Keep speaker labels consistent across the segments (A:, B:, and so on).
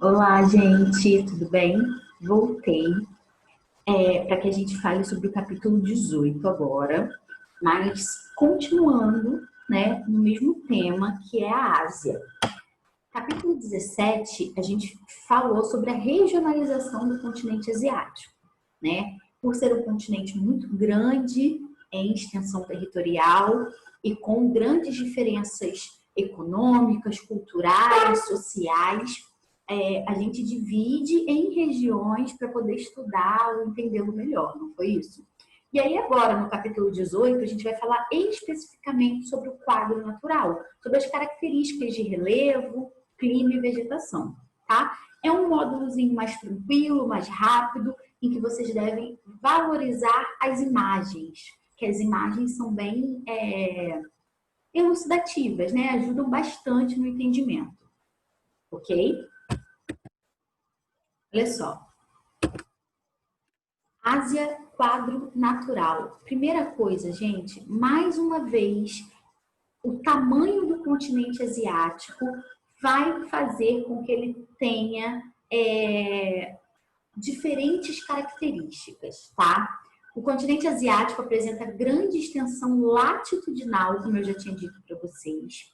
A: Olá, gente, tudo bem? Voltei para que a gente fale sobre o capítulo 18 agora, mas continuando, né, no mesmo tema que é a Ásia. Capítulo 17, a gente falou sobre a regionalização do continente asiático, né? Por ser um continente muito grande em extensão territorial e com grandes diferenças econômicas, culturais, sociais, a gente divide em regiões para poder estudar ou entendê-lo melhor, não foi isso? E aí agora, no capítulo 18, a gente vai falar especificamente sobre o quadro natural, sobre as características de relevo, clima e vegetação, tá? É um módulozinho mais tranquilo, mais rápido, em que vocês devem valorizar as imagens, que as imagens são bem elucidativas, né? Ajudam bastante no entendimento, ok? Olha só. Ásia, quadro natural. Primeira coisa, gente, mais uma vez, o tamanho do continente asiático vai fazer com que ele tenha diferentes características, tá? O continente asiático apresenta grande extensão latitudinal, como eu já tinha dito para vocês.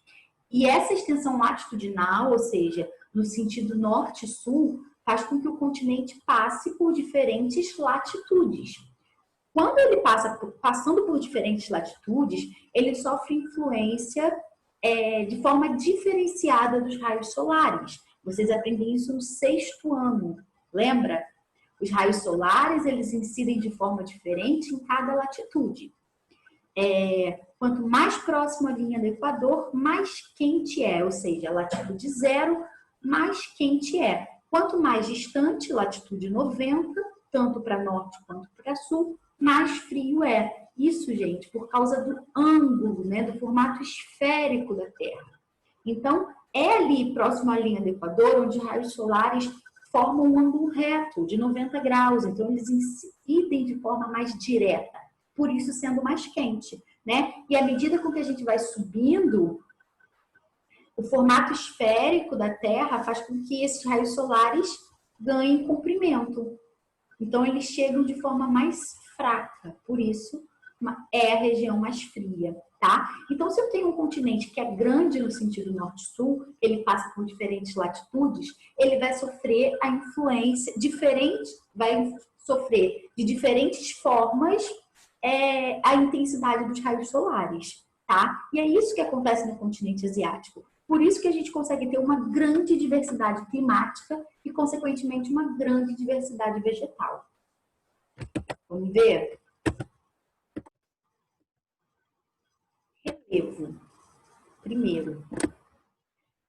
A: E essa extensão latitudinal, ou seja, no sentido norte-sul, faz com que o continente passe por diferentes latitudes. Quando ele passando por diferentes latitudes, ele sofre influência de forma diferenciada dos raios solares. Vocês aprendem isso no sexto ano, lembra? Os raios solares, eles incidem de forma diferente em cada latitude. Quanto mais próximo à linha do Equador, mais quente é, ou seja, a latitude zero, mais quente é. Quanto mais distante, latitude 90, tanto para norte quanto para sul, mais frio é. Isso, gente, por causa do ângulo, né, do formato esférico da Terra. Então, é ali próximo à linha do Equador, onde raios solares formam um ângulo reto de 90 graus. Então, eles incidem de forma mais direta, por isso sendo mais quente, né? E à medida com que a gente vai subindo, o formato esférico da Terra faz com que esses raios solares ganhem comprimento. Então, eles chegam de forma mais fraca, por isso é a região mais fria, tá? Então, se eu tenho um continente que é grande no sentido norte-sul, ele passa por diferentes latitudes, ele vai sofrer a influência diferente, vai sofrer de diferentes formas a intensidade dos raios solares, tá? E é isso que acontece no continente asiático. Por isso que a gente consegue ter uma grande diversidade climática e, consequentemente, uma grande diversidade vegetal. Vamos ver? Relevo. Primeiro,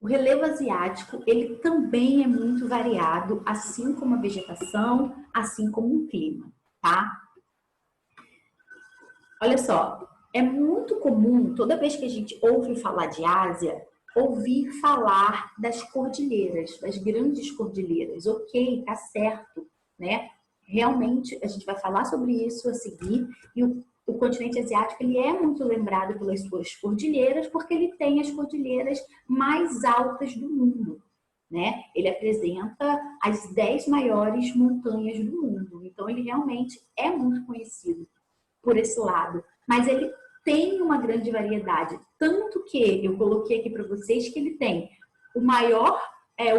A: o relevo asiático, ele também é muito variado, assim como a vegetação, assim como o clima, tá? Olha só, é muito comum, toda vez que a gente ouve falar de Ásia, ouvir falar das cordilheiras, das grandes cordilheiras. Ok, tá certo, né? Realmente, a gente vai falar sobre isso a seguir. E o continente asiático, ele é muito lembrado pelas suas cordilheiras, porque ele tem as cordilheiras mais altas do mundo, né? Ele apresenta as 10 maiores montanhas do mundo. Então, ele realmente é muito conhecido por esse lado, mas ele tem uma grande variedade, tanto que eu coloquei aqui para vocês que ele tem o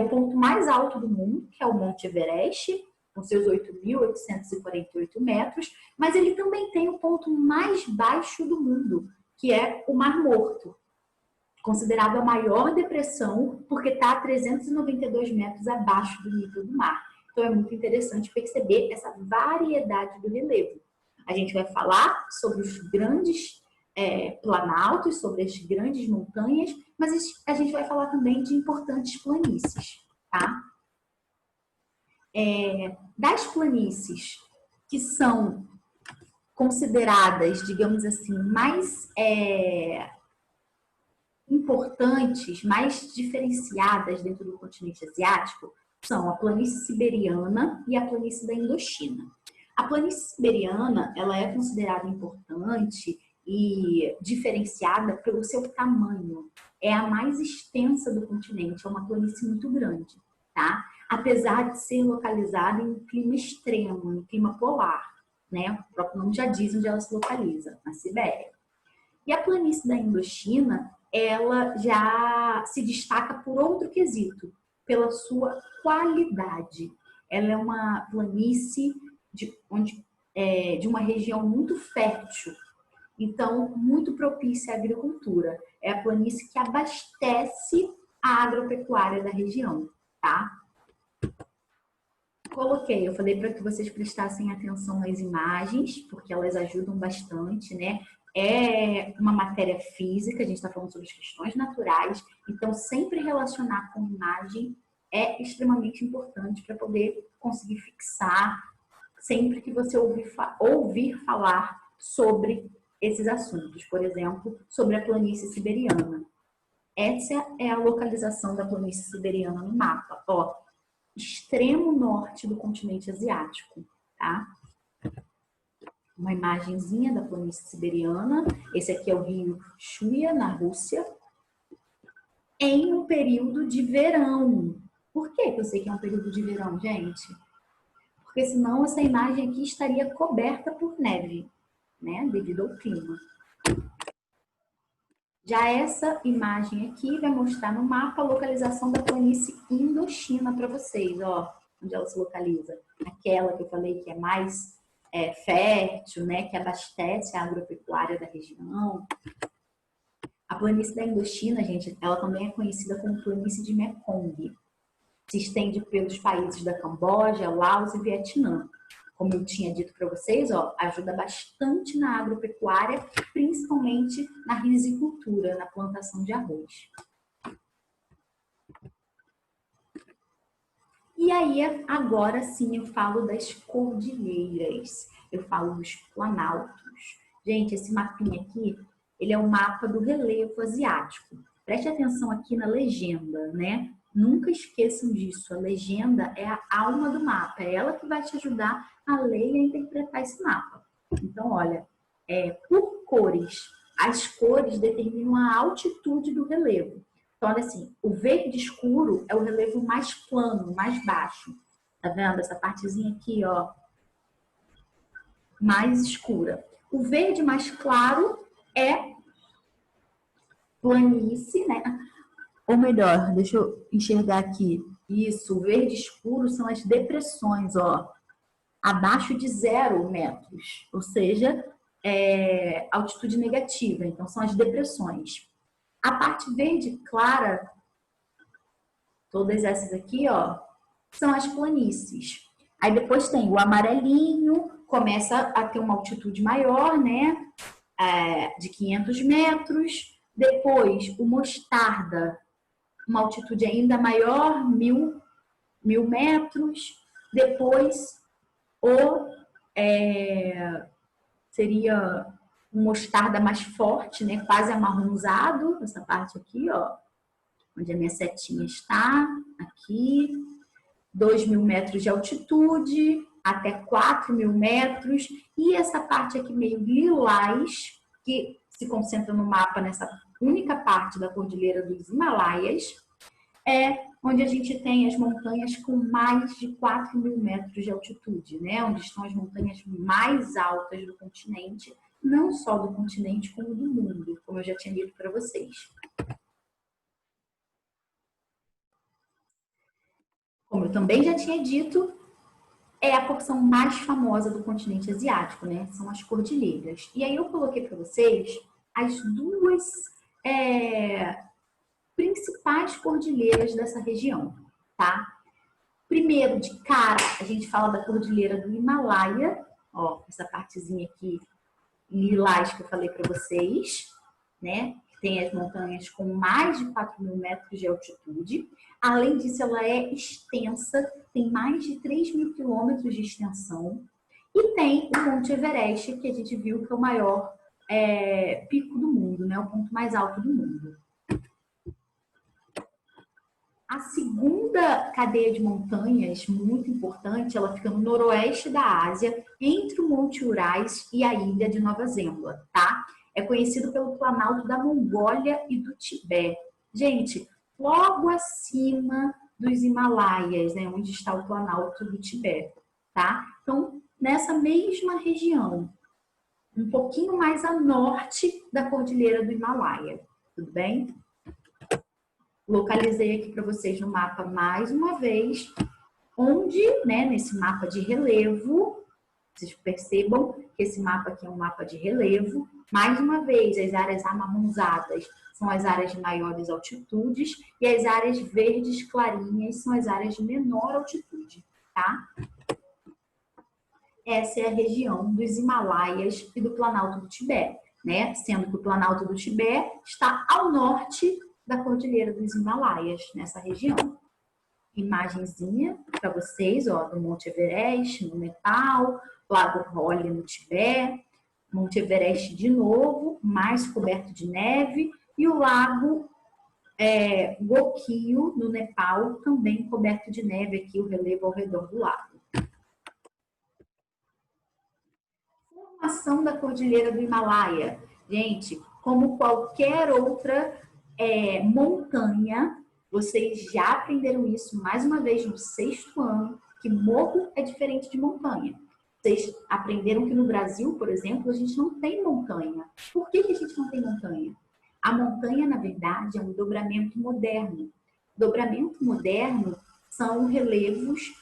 A: ponto mais alto do mundo, que é o Monte Everest, com seus 8.848 metros, mas ele também tem o ponto mais baixo do mundo, que é o Mar Morto, considerado a maior depressão, porque está a 392 metros abaixo do nível do mar. Então é muito interessante perceber essa variedade do relevo. A gente vai falar sobre os grandes planaltos, sobre as grandes montanhas, mas a gente vai falar também de importantes planícies, tá? Das planícies que são consideradas, digamos assim, mais importantes, mais diferenciadas dentro do continente asiático, são a planície siberiana e a planície da Indochina. A planície siberiana, ela é considerada importante e diferenciada pelo seu tamanho. É a mais extensa do continente, é uma planície muito grande, tá? Apesar de ser localizada em um clima extremo, em um clima polar, né? O próprio nome já diz onde ela se localiza, na Sibéria. E a planície da Indochina, ela já se destaca por outro quesito, pela sua qualidade. Ela é uma planície de uma região muito fértil, então muito propícia à agricultura. É a planície que abastece a agropecuária da região, tá? Eu falei para que vocês prestassem atenção nas imagens, porque elas ajudam bastante, né? É uma matéria física, a gente está falando sobre as questões naturais, então sempre relacionar com imagem é extremamente importante para poder conseguir fixar sempre que você ouvir falar sobre esses assuntos. Por exemplo, sobre a planície siberiana. Essa é a localização da planície siberiana no mapa. Ó, extremo norte do continente asiático, tá? Uma imagenzinha da planície siberiana. Esse aqui é o rio Chuya, na Rússia. Em um período de verão. Por que eu sei que é um período de verão, gente? Porque senão essa imagem aqui estaria coberta por neve, né? Devido ao clima. Já essa imagem aqui vai mostrar no mapa a localização da planície Indochina para vocês, ó, onde ela se localiza. Aquela que eu falei que é mais fértil, né, que abastece a agropecuária da região. A planície da Indochina, gente, ela também é conhecida como planície de Mekong. Se estende pelos países da Camboja, Laos e Vietnã. Como eu tinha dito para vocês, ó, ajuda bastante na agropecuária, principalmente na risicultura, na plantação de arroz. E aí, agora sim, eu falo das cordilheiras, eu falo dos planaltos. Gente, esse mapinha aqui, ele é um mapa do relevo asiático. Preste atenção aqui na legenda, né? Nunca esqueçam disso, a legenda é a alma do mapa, é ela que vai te ajudar a ler e a interpretar esse mapa. Então, olha, por cores, as cores determinam a altitude do relevo. Então, olha assim, o verde escuro é o relevo mais plano, mais baixo. Tá vendo? Essa partezinha aqui, ó, mais escura. O verde mais claro é planície, né? Ou melhor, deixa eu enxergar aqui. Isso, o verde escuro são as depressões, ó. Abaixo de 0 metros. Ou seja, altitude negativa. Então, são as depressões. A parte verde clara, todas essas aqui, ó, são as planícies. Aí depois tem o amarelinho, começa a ter uma altitude maior, né? De 500 metros. Depois, o mostarda, uma altitude ainda maior, 1.000 metros. Depois, seria um mostarda mais forte, né? Quase amarronzado, essa parte aqui, ó, onde a minha setinha está, aqui. 2.000 metros de altitude, até 4.000 metros. E essa parte aqui meio lilás, que se concentra no mapa nessa única parte da Cordilheira dos Himalaias, é onde a gente tem as montanhas com mais de 4.000 metros de altitude, né? Onde estão as montanhas mais altas do continente, não só do continente, como do mundo, como eu já tinha dito para vocês. Como eu também já tinha dito, é a porção mais famosa do continente asiático, né? São as cordilheiras. E aí eu coloquei para vocês as duas principais cordilheiras dessa região, tá? Primeiro, de cara, a gente fala da cordilheira do Himalaia, ó, essa partezinha aqui lilás que eu falei para vocês, né? Tem as montanhas com mais de 4.000 metros de altitude. Além disso, ela é extensa, tem mais de 3.000 quilômetros de extensão. E tem o Monte Everest, que a gente viu que é o maior pico do mundo, né? O ponto mais alto do mundo. A segunda cadeia de montanhas, muito importante, ela fica no noroeste da Ásia, entre o Monte Urais e a ilha de Nova Zembla, tá? É conhecido pelo Planalto da Mongólia e do Tibete. Gente, logo acima dos Himalaias, né, onde está o Planalto do Tibete, tá? Então, nessa mesma região, um pouquinho mais a norte da Cordilheira do Himalaia, tudo bem? Localizei aqui para vocês no mapa mais uma vez, onde, né, nesse mapa de relevo, vocês percebam que esse mapa aqui é um mapa de relevo. Mais uma vez, as áreas amarronzadas são as áreas de maiores altitudes e as áreas verdes clarinhas são as áreas de menor altitude, tá? Essa é a região dos Himalaias e do Planalto do Tibete, né? Sendo que o Planalto do Tibete está ao norte da Cordilheira dos Himalaias, nessa região. Imagenzinha para vocês, ó, do Monte Everest, no Nepal, Lago Rolli, no Tibete, Monte Everest de novo, mais coberto de neve, e o Lago Gokyo, no Nepal, também coberto de neve, aqui o relevo ao redor do lago. Formação da Cordilheira do Himalaia. Gente, como qualquer outra montanha, vocês já aprenderam isso mais uma vez no 6º ano, que morro é diferente de montanha. Vocês aprenderam que no Brasil, por exemplo, a gente não tem montanha. Por que a gente não tem montanha? A montanha, na verdade, é um dobramento moderno. Dobramento moderno são relevos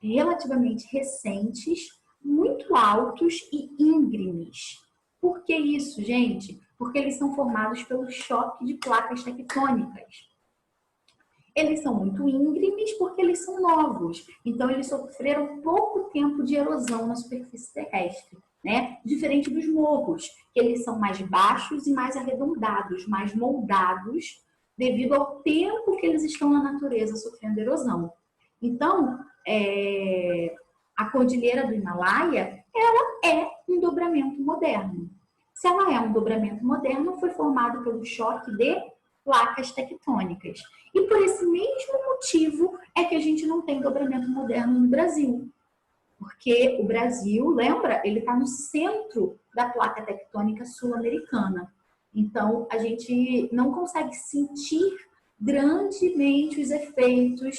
A: relativamente recentes, muito altos e íngremes. Por que isso, gente? Porque eles são formados pelo choque de placas tectônicas. Eles são muito íngremes porque eles são novos, então eles sofreram pouco tempo de erosão na superfície terrestre, né? Diferente dos morros, que eles são mais baixos e mais arredondados, mais moldados, devido ao tempo que eles estão na natureza sofrendo erosão. Então, a Cordilheira do Himalaia, ela é um dobramento moderno. Se ela é um dobramento moderno, foi formado pelo choque de placas tectônicas. E por esse mesmo motivo é que a gente não tem dobramento moderno no Brasil. Porque o Brasil, lembra, ele está no centro da placa tectônica sul-americana. Então, a gente não consegue sentir grandemente os efeitos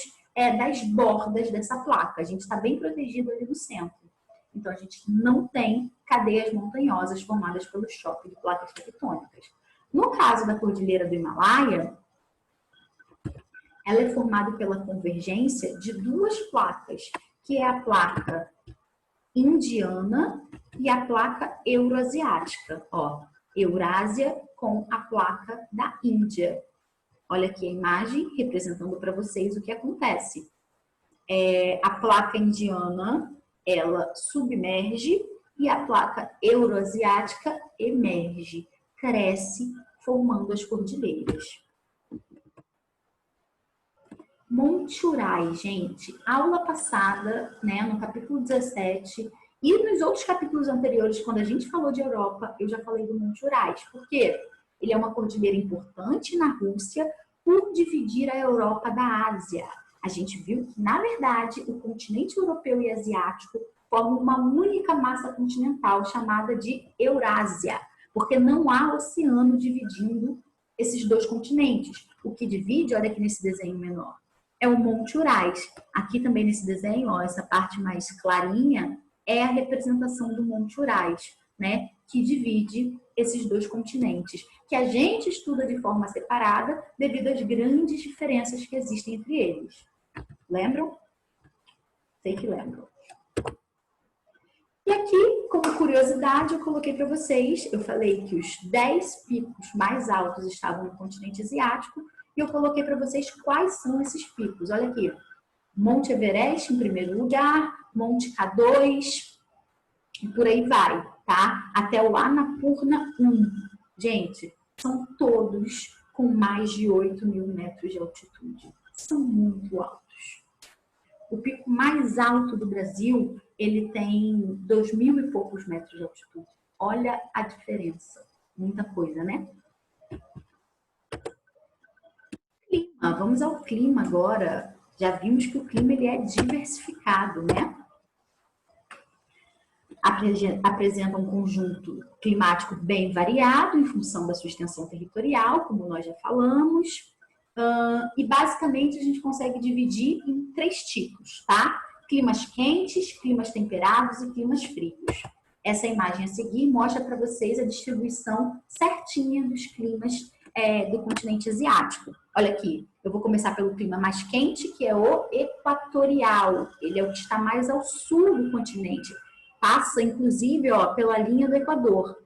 A: das bordas dessa placa. A gente está bem protegido ali no centro. Então, a gente não tem cadeias montanhosas formadas pelo choque de placas tectônicas. No caso da Cordilheira do Himalaia, ela é formada pela convergência de duas placas, que é a placa indiana e a placa euroasiática. Ó, Eurásia com a placa da Índia. Olha aqui a imagem representando para vocês o que acontece. A placa indiana, ela submerge e a placa euroasiática emerge, cresce, formando as cordilheiras. Monte Urais, gente, aula passada, né, no capítulo 17 e nos outros capítulos anteriores, quando a gente falou de Europa, eu já falei do Monte Urais. Por quê? Ele é uma cordilheira importante na Rússia por dividir a Europa da Ásia. A gente viu que, na verdade, o continente europeu e asiático formam uma única massa continental chamada de Eurásia, porque não há oceano dividindo esses dois continentes. O que divide, olha aqui nesse desenho menor, é o Monte Urais. Aqui também nesse desenho, ó, essa parte mais clarinha é a representação do Monte Urais, né, que divide esses dois continentes, que a gente estuda de forma separada devido às grandes diferenças que existem entre eles. Lembram? Sei que lembram. E aqui, como curiosidade, eu coloquei para vocês, eu falei que os 10 picos mais altos estavam no continente asiático, e eu coloquei para vocês quais são esses picos. Olha aqui, Monte Everest em primeiro lugar, Monte K2, e por aí vai, tá? Até o Annapurna 1. Gente, são todos com mais de 8.000 metros de altitude. São muito altos. O pico mais alto do Brasil, ele tem 2.000 e poucos metros de altitude. Olha a diferença. Muita coisa, né? Clima. Vamos ao clima agora. Já vimos que o clima ele é diversificado, né? Apresenta um conjunto climático bem variado em função da sua extensão territorial, como nós já falamos. E basicamente a gente consegue dividir em 3 tipos, tá? Climas quentes, climas temperados e climas frios. Essa imagem a seguir mostra para vocês a distribuição certinha dos climas do continente asiático. Olha aqui, eu vou começar pelo clima mais quente, que é o equatorial. Ele é o que está mais ao sul do continente. Passa, inclusive, ó, pela linha do Equador.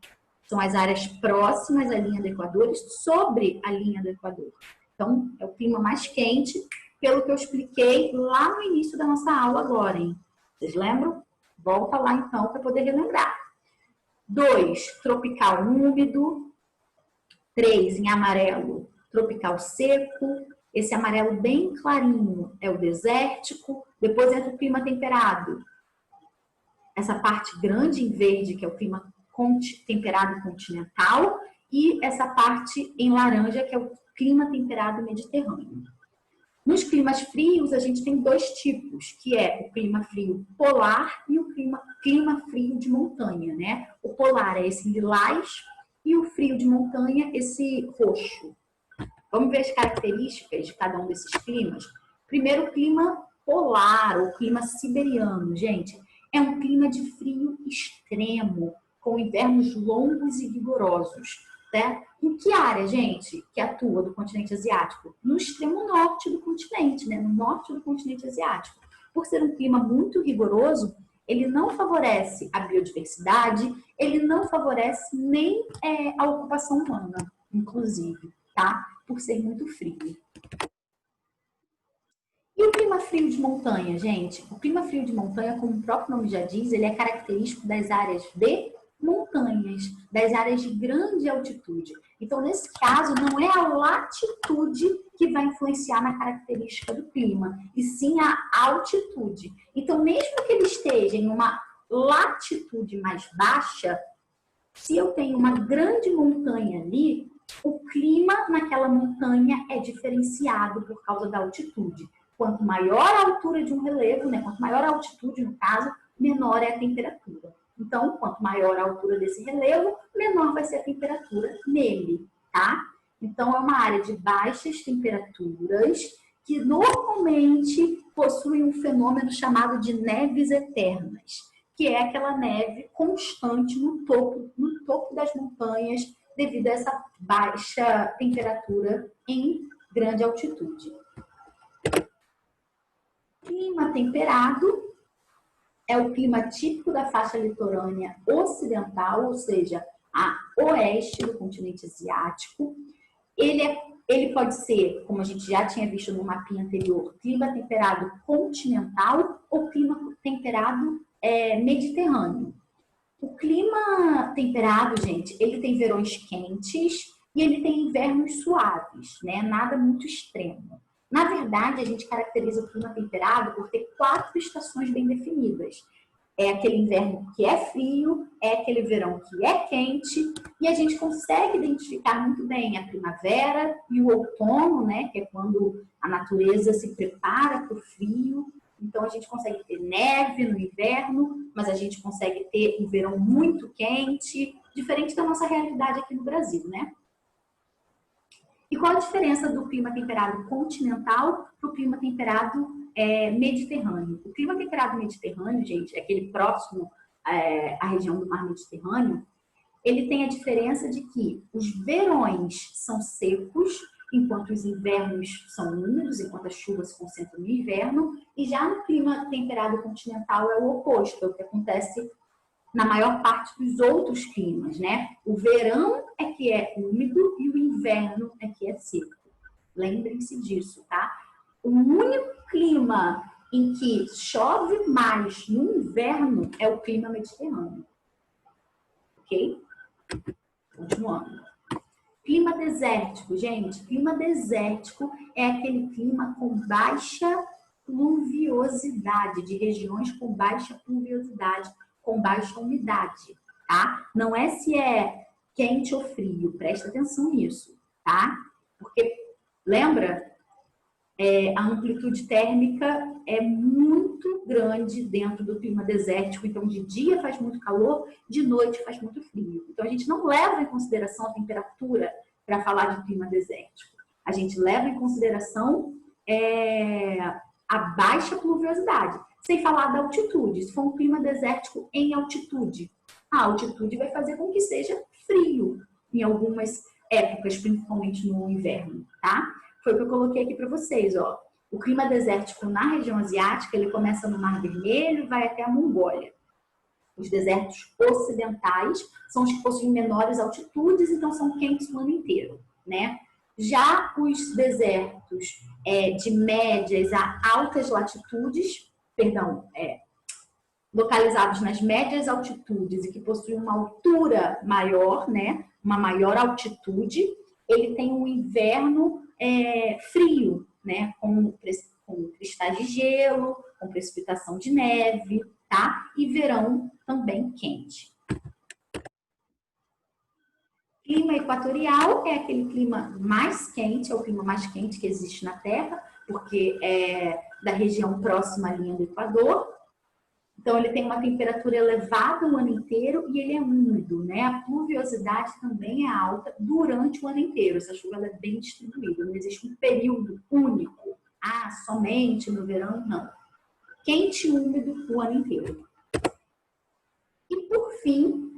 A: São as áreas próximas à linha do Equador e sobre a linha do Equador. Então, é o clima mais quente, pelo que eu expliquei lá no início da nossa aula agora, hein? Vocês lembram? Volta lá, então, para poder relembrar. 2, tropical úmido. 3, em amarelo, tropical seco. Esse amarelo bem clarinho é o desértico. Depois entra o clima temperado. Essa parte grande em verde, que é o clima temperado continental. E essa parte em laranja, que é o clima temperado mediterrâneo. Nos climas frios, a gente tem 2 tipos, que é o clima frio polar e o clima frio de montanha, né? O polar é esse lilás e o frio de montanha, esse roxo. Vamos ver as características de cada um desses climas? Primeiro, o clima polar, ou clima siberiano, gente. É um clima de frio extremo, com invernos longos e vigorosos. Né? Em que área, gente, que atua do continente asiático? No extremo norte do continente, né? No norte do continente asiático. Por ser um clima muito rigoroso, ele não favorece a biodiversidade, ele não favorece nem a ocupação humana, inclusive, tá? Por ser muito frio. E o clima frio de montanha, gente? O clima frio de montanha, como o próprio nome já diz, ele é característico das áreas de montanhas, das áreas de grande altitude. Então, nesse caso, não é a latitude que vai influenciar na característica do clima, e sim a altitude. Então, mesmo que ele esteja em uma latitude mais baixa, se eu tenho uma grande montanha ali, o clima naquela montanha é diferenciado por causa da altitude. Quanto maior a altura de um relevo, né, quanto maior a altitude, no caso, menor é a temperatura. Então, quanto maior a altura desse relevo, menor vai ser a temperatura nele, tá? Então, é uma área de baixas temperaturas que normalmente possui um fenômeno chamado de neves eternas, que é aquela neve constante no topo das montanhas devido a essa baixa temperatura em grande altitude. Clima temperado é o clima típico da faixa litorânea ocidental, ou seja, a oeste do continente asiático. Ele pode ser, como a gente já tinha visto no mapinha anterior, clima temperado continental ou clima temperado mediterrâneo. O clima temperado, gente, ele tem verões quentes e ele tem invernos suaves, né? Nada muito extremo. Na verdade, a gente caracteriza o clima temperado por ter 4 estações bem definidas. É aquele inverno que é frio, é aquele verão que é quente, e a gente consegue identificar muito bem a primavera e o outono, né? Que é quando a natureza se prepara para o frio. Então, a gente consegue ter neve no inverno, mas a gente consegue ter um verão muito quente, diferente da nossa realidade aqui no Brasil, né? E qual a diferença do clima temperado continental para o clima temperado mediterrâneo? O clima temperado mediterrâneo, gente, é aquele próximo à região do mar Mediterrâneo, ele tem a diferença de que os verões são secos, enquanto os invernos são úmidos, enquanto as chuvas se concentram no inverno, e já no clima temperado continental é o oposto, é o que acontece na maior parte dos outros climas, né? O verão é que é úmido e o inverno é que é seco. Lembrem-se disso, tá? O único clima em que chove mais no inverno é o clima mediterrâneo. Ok? Continuando. Clima desértico, gente. Clima desértico é aquele clima com baixa pluviosidade, de regiões com baixa pluviosidade, com baixa umidade, tá? Não é se é quente ou frio, presta atenção nisso, tá? Porque, lembra, a amplitude térmica é muito grande dentro do clima desértico, então de dia faz muito calor, de noite faz muito frio. Então a gente não leva em consideração a temperatura para falar de clima desértico. A gente leva em consideração a baixa pluviosidade, sem falar da altitude. Se for um clima desértico em altitude, a altitude vai fazer com que seja frio em algumas épocas, principalmente no inverno, tá? Foi o que eu coloquei aqui para vocês, ó. O clima desértico na região asiática, ele começa no Mar Vermelho e vai até a Mongólia. Os desertos ocidentais são os que possuem menores altitudes, então são quentes o ano inteiro, né? Já os desertos de médias a altas latitudes, localizados nas médias altitudes e que possuem uma altura maior, né? Uma maior altitude, ele tem um inverno frio, né? Com cristais de gelo, com precipitação de neve, tá? E verão também quente. Clima equatorial é aquele clima mais quente, é o clima mais quente que existe na Terra, porque é da região próxima à linha do Equador. Então, ele tem uma temperatura elevada o ano inteiro e ele é úmido, né? A pluviosidade também é alta durante o ano inteiro. Essa chuva é bem distribuída, não existe um período único. Ah, somente no verão, não. Quente e úmido o ano inteiro. E, por fim,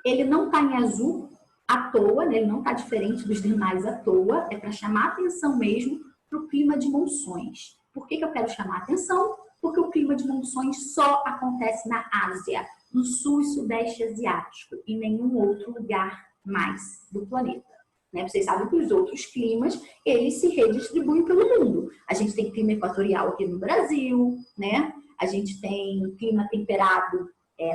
A: ele não está em azul à toa, né? Ele não está diferente dos demais à toa. É para chamar atenção mesmo para o clima de monções. Por que eu quero chamar atenção? Porque o clima de monções só acontece na Ásia, no sul e sudeste asiático, em nenhum outro lugar mais do planeta. Né? Vocês sabem que os outros climas, eles se redistribuem pelo mundo. A gente tem clima equatorial aqui no Brasil, né? A gente tem clima temperado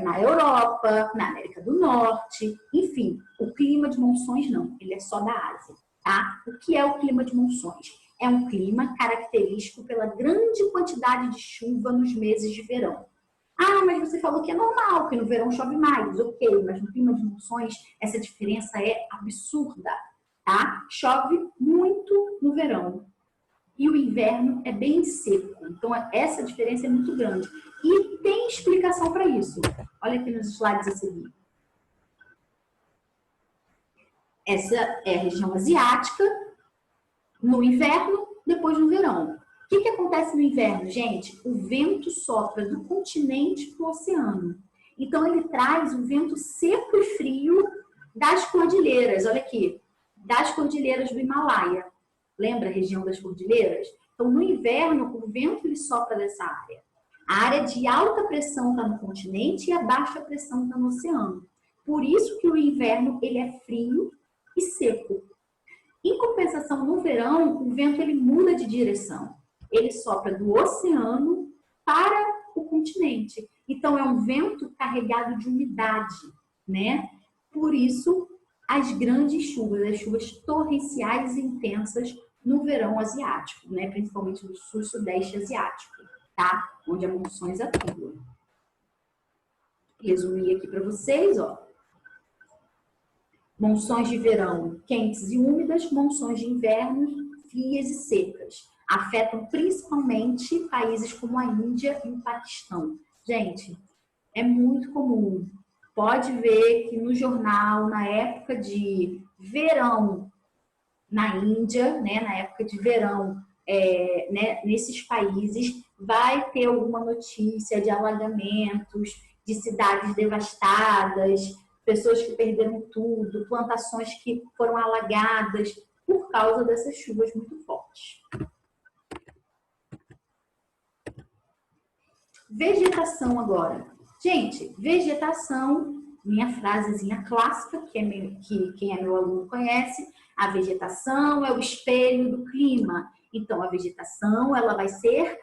A: na Europa, na América do Norte, enfim. O clima de monções não, ele é só da Ásia, tá? O que é o clima de monções? É um clima característico pela grande quantidade de chuva nos meses de verão. Ah, mas você falou que é normal, que no verão chove mais. Ok, mas no clima de monções essa diferença é absurda, tá? Chove muito no verão e o inverno é bem seco. Então, essa diferença é muito grande. E tem explicação para isso. Olha aqui nos slides a seguir. Essa é a região asiática. No inverno, depois no verão. O que acontece no inverno, gente? O vento sopra do continente para o oceano. Então, ele traz o vento seco e frio das cordilheiras. Olha aqui, das cordilheiras do Himalaia. Lembra a região das cordilheiras? Então, no inverno, o vento ele sopra dessa área. A área de alta pressão está no continente e a baixa pressão está no oceano. Por isso que o inverno ele é frio e seco. Em compensação, no verão, o vento ele muda de direção. Ele sopra do oceano para o continente. Então, é um vento carregado de umidade, né? Por isso, as grandes chuvas, as chuvas torrenciais e intensas no verão asiático, né? Principalmente no sul e sudeste asiático, tá? Onde as monções atuam. Resumir aqui para vocês, ó. Monções de verão quentes e úmidas, monções de inverno frias e secas. Afetam principalmente países como a Índia e o Paquistão. Gente, é muito comum. Pode ver que no jornal, na época de verão na Índia, né, na época de verão né, nesses países, vai ter alguma notícia de alagamentos, de cidades devastadas, pessoas que perderam tudo, plantações que foram alagadas por causa dessas chuvas muito fortes. Vegetação agora. Gente, vegetação, minha frasezinha clássica, que quem é meu aluno conhece, a vegetação é o espelho do clima. Então, a vegetação ela vai ser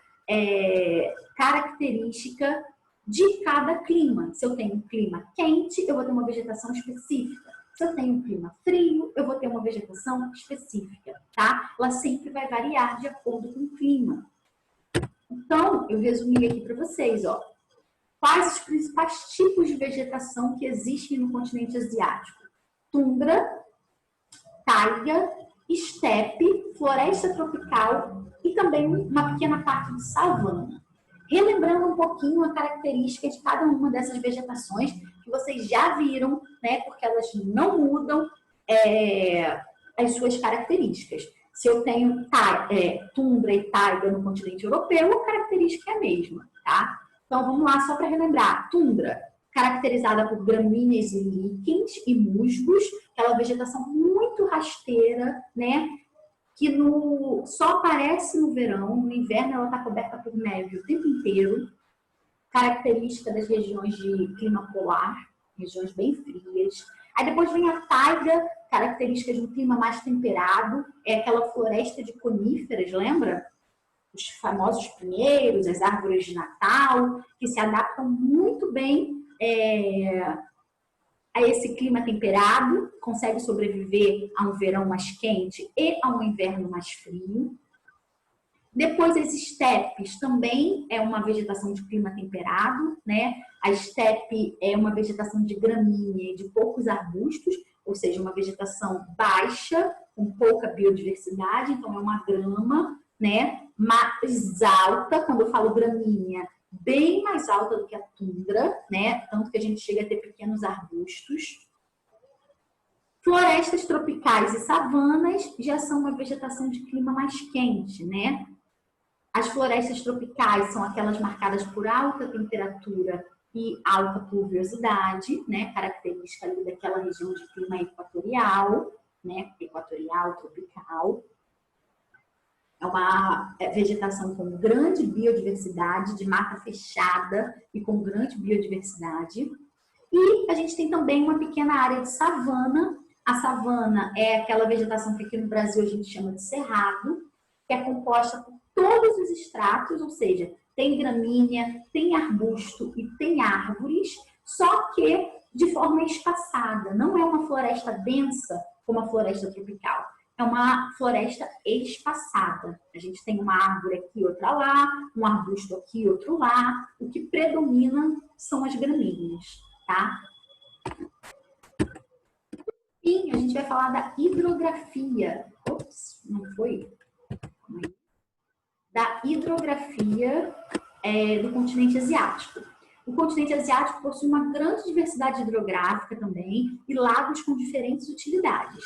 A: característica de cada clima. Se eu tenho um clima quente, eu vou ter uma vegetação específica. Se eu tenho um clima frio, eu vou ter uma vegetação específica, tá? Ela sempre vai variar de acordo com o clima. Então, eu resumi aqui para vocês, ó. Quais os principais tipos de vegetação que existem no continente asiático? Tundra, taiga, estepe, floresta tropical e também uma pequena parte de savana. Relembrando um pouquinho a característica de cada uma dessas vegetações que vocês já viram, né? Porque elas não mudam as suas características. Se eu tenho tundra e taiga no continente europeu, a característica é a mesma, tá? Então, vamos lá só para relembrar. Tundra, caracterizada por gramíneas e líquens e musgos, aquela vegetação muito rasteira, né? Que só aparece no verão, no inverno ela está coberta por neve o tempo inteiro, característica das regiões de clima polar, regiões bem frias. Aí depois vem a taiga, característica de um clima mais temperado, é aquela floresta de coníferas, lembra? Os famosos pinheiros, as árvores de Natal, que se adaptam muito bem a esse clima temperado, consegue sobreviver a um verão mais quente e a um inverno mais frio. Depois, as estepes também é uma vegetação de clima temperado, né? A estepe é uma vegetação de gramínea e de poucos arbustos, ou seja, uma vegetação baixa, com pouca biodiversidade, então é uma grama, né? Mais alta, quando eu falo gramínea, bem mais alta do que a tundra, né? Tanto que a gente chega a ter pequenos arbustos. Florestas tropicais e savanas já são uma vegetação de clima mais quente, né? As florestas tropicais são aquelas marcadas por alta temperatura e alta pluviosidade, né? Característica ali daquela região de clima equatorial, né? Equatorial, tropical. É uma vegetação com grande biodiversidade, de mata fechada e com grande biodiversidade. E a gente tem também uma pequena área de savana. A savana é aquela vegetação que aqui no Brasil a gente chama de cerrado, que é composta por todos os estratos, ou seja, tem gramínea, tem arbusto e tem árvores, só que de forma espaçada. Não é uma floresta densa como a floresta tropical. É uma floresta espaçada. A gente tem uma árvore aqui, outra lá, um arbusto aqui, outro lá. O que predomina são as gramíneas, tá? E a gente vai falar da hidrografia. Ops, não foi? Da hidrografia do continente asiático. O continente asiático possui uma grande diversidade hidrográfica também e lagos com diferentes utilidades.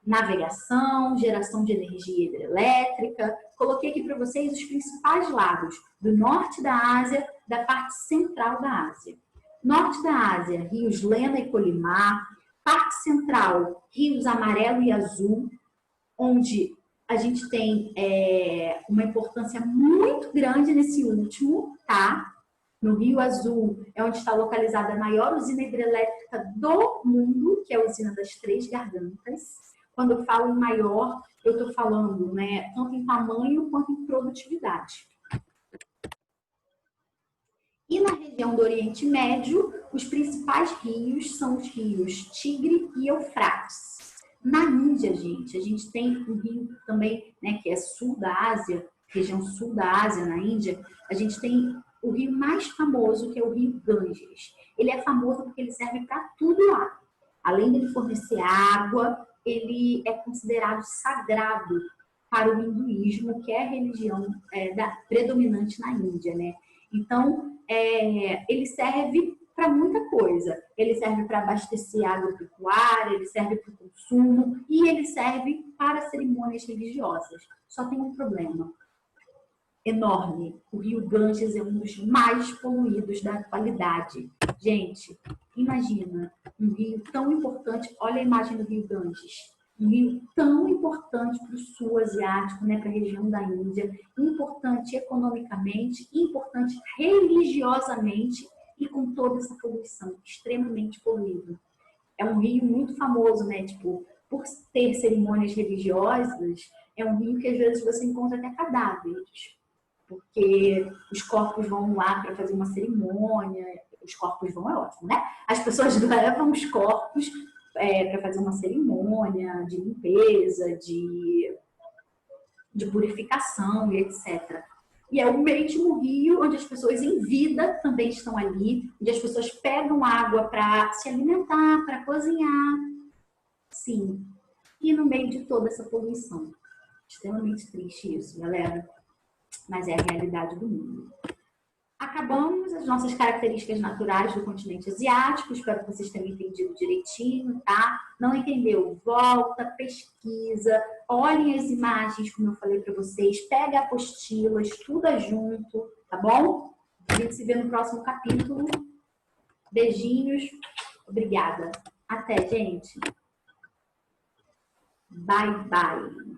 A: Navegação, geração de energia hidrelétrica. Coloquei aqui para vocês os principais lagos do norte da Ásia, da parte central da Ásia. Norte da Ásia, rios Lena e Colimar. Parte central, rios Amarelo e Azul, onde a gente tem uma importância muito grande nesse último, tá? No Rio Azul é onde está localizada a maior usina hidrelétrica do mundo, que é a usina das Três Gargantas. Quando eu falo em maior, eu estou falando, né, tanto em tamanho quanto em produtividade. E na região do Oriente Médio, os principais rios são os rios Tigre e Eufrates. Na Índia, gente, a gente tem um rio também, né, que é sul da Ásia, região sul da Ásia, na Índia, a gente tem o rio mais famoso, que é o rio Ganges. Ele é famoso porque ele serve para tudo lá. Além de ele fornecer água, ele é considerado sagrado para o hinduísmo, que é a religião predominante na Índia, né? Então, ele serve para muita coisa. Ele serve para abastecer agropecuária, ele serve para o consumo e ele serve para cerimônias religiosas. Só tem um problema enorme. O rio Ganges é um dos mais poluídos da atualidade. Gente, imagina um rio tão importante. Olha a imagem do rio Ganges. Um rio tão importante para o sul asiático, né, para a região da Índia, importante economicamente, importante religiosamente e com toda essa poluição, extremamente poluído. É um rio muito famoso, né, tipo, por ter cerimônias religiosas, é um rio que às vezes você encontra até cadáveres, porque os corpos vão lá para fazer uma cerimônia, os corpos vão, é ótimo, né? As pessoas levam os corpos para fazer uma cerimônia de limpeza, de purificação e etc. E é o mesmo rio onde as pessoas em vida também estão ali, onde as pessoas pegam água para se alimentar, para cozinhar. Sim. E no meio de toda essa poluição. Extremamente triste isso, galera. Mas é a realidade do mundo. A acabamos as nossas características naturais do continente asiático. Espero que vocês tenham entendido direitinho, tá? Não entendeu? Volta, pesquisa, olhem as imagens, como eu falei para vocês, pega a apostila, estuda junto, tá bom? A gente se vê no próximo capítulo. Beijinhos. Obrigada. Até, gente. Bye, bye.